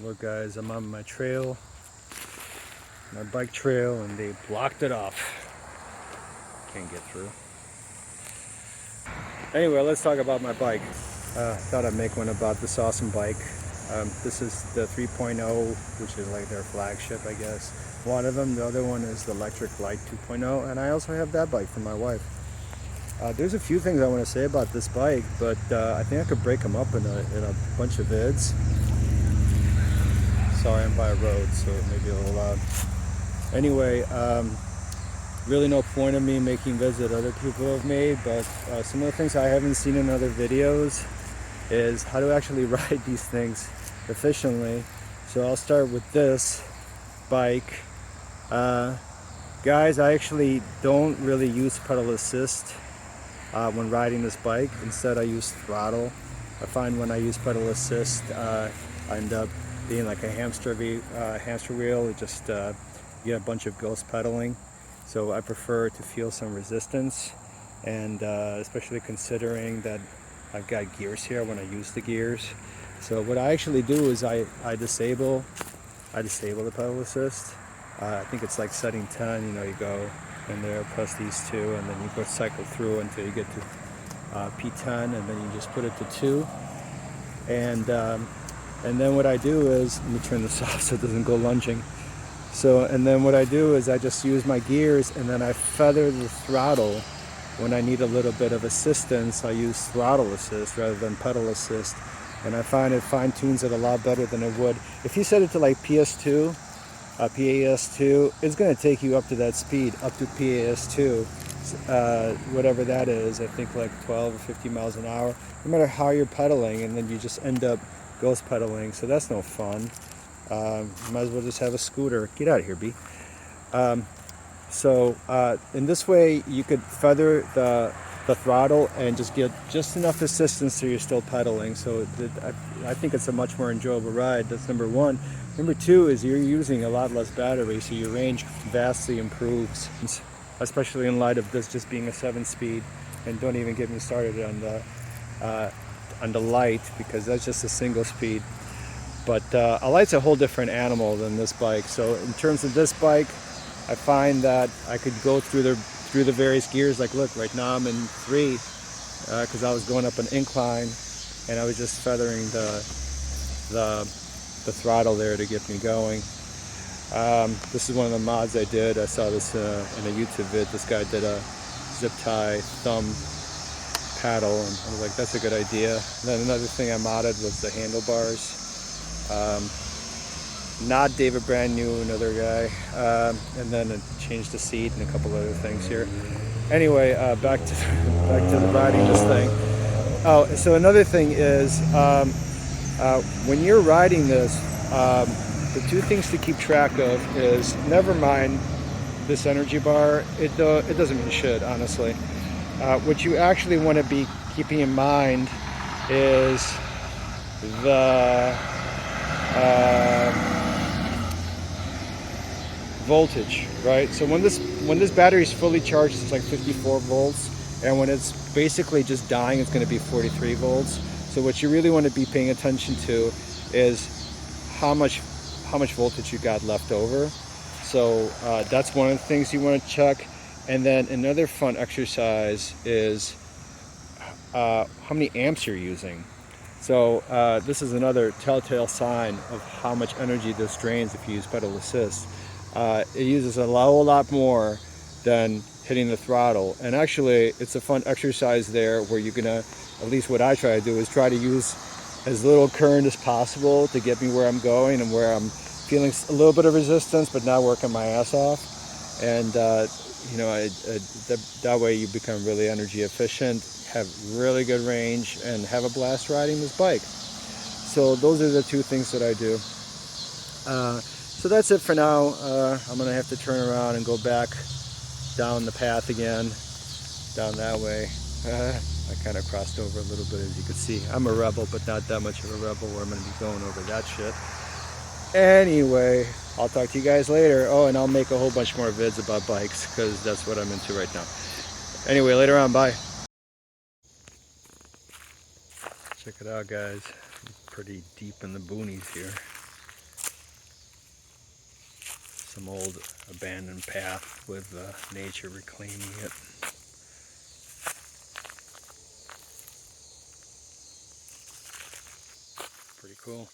Look guys, I'm on my trail, my bike trail, and they blocked it off. Can't get through. Anyway, let's talk about my bike. Thought I'd make one about this awesome bike. This is the 3.0, which is like their flagship, I guess. One of them, the other one is the Lectric Light 2.0, and I also have that bike for my wife. There's a few things I want to say about this bike, but I think I could break them up in a bunch of vids. Sorry, I'm by a road, so it may be a little loud. Anyway, really no point in me making vids that other people have made, but some of the things I haven't seen in other videos is how to actually ride these things efficiently. So I'll start with this bike. Guys, I actually don't really use pedal assist when riding this bike. Instead, I use throttle. I find when I use pedal assist, I end up being like a hamster wheel. It just get a bunch of ghost pedaling. So I prefer to feel some resistance, and especially considering that I've got gears here when I use the gears. So what I actually do is I disable the pedal assist. I think it's like setting 10. You know, you go in there, press these two, and then you go cycle through until you get to P10, and then you just put it to 2. And then what I do is, let me turn this off so it doesn't go lunging. So, and then what I do is I just use my gears, and then I feather the throttle. When I need a little bit of assistance, I use throttle assist rather than pedal assist. And I find it fine-tunes it a lot better than it would. If you set it to like PS2, PAS2, it's going to take you up to that speed, up to PAS2, whatever that is. I think like 12 or 50 miles an hour, no matter how you're pedaling, and then you just end up ghost pedaling, so that's no fun. Might as well just have a scooter. Get out of here, B. So in this way, you could feather the throttle and just get just enough assistance so you're still pedaling. So I think it's a much more enjoyable ride. That's number one. Number two is you're using a lot less battery, so your range vastly improves, especially in light of this just being a 7-speed. And don't even get me started on the light, because that's just a single speed. But a light's a whole different animal than this bike. So in terms of this bike, I find that I could go through the various gears. Like, look, right now I'm in 3 because I was going up an incline, and I was just feathering the throttle there to get me going. This is one of the mods I did. I saw this in a YouTube vid. This guy did a zip tie thumb paddle, and I was like, that's a good idea. And then another thing I modded was the handlebars. Not David Brand New, another guy, and then I changed the seat and a couple other things here. Anyway, back to the riding this thing. Oh, so another thing is when you're riding this, the 2 things to keep track of is, never mind this energy bar. It doesn't mean shit, honestly. What you actually want to be keeping in mind is the voltage, right? So when this battery is fully charged, it's like 54 volts, and when it's basically just dying, it's going to be 43 volts. So what you really want to be paying attention to is how much voltage you got left over. So that's one of the things you want to check. And then another fun exercise is how many amps you're using. So this is another telltale sign of how much energy this drains if you use pedal assist. It uses a whole lot more than hitting the throttle. And actually, it's a fun exercise there where you're gonna, at least what I try to do, is try to use as little current as possible to get me where I'm going and where I'm feeling a little bit of resistance, but not working my ass off. And you know, that way you become really energy efficient, have really good range, and have a blast riding this bike. So those are the 2 things that I do. So that's it for now. I'm gonna have to turn around and go back down the path again, down that way. I kind of crossed over a little bit, as you can see. I'm a rebel, but not that much of a rebel where I'm gonna be going over that shit. Anyway, I'll talk to you guys later. Oh, and I'll make a whole bunch more vids about bikes, because that's what I'm into right now. Anyway, later on, bye. Check it out, guys. I'm pretty deep in the boonies here. some old abandoned path with nature reclaiming it. Pretty cool.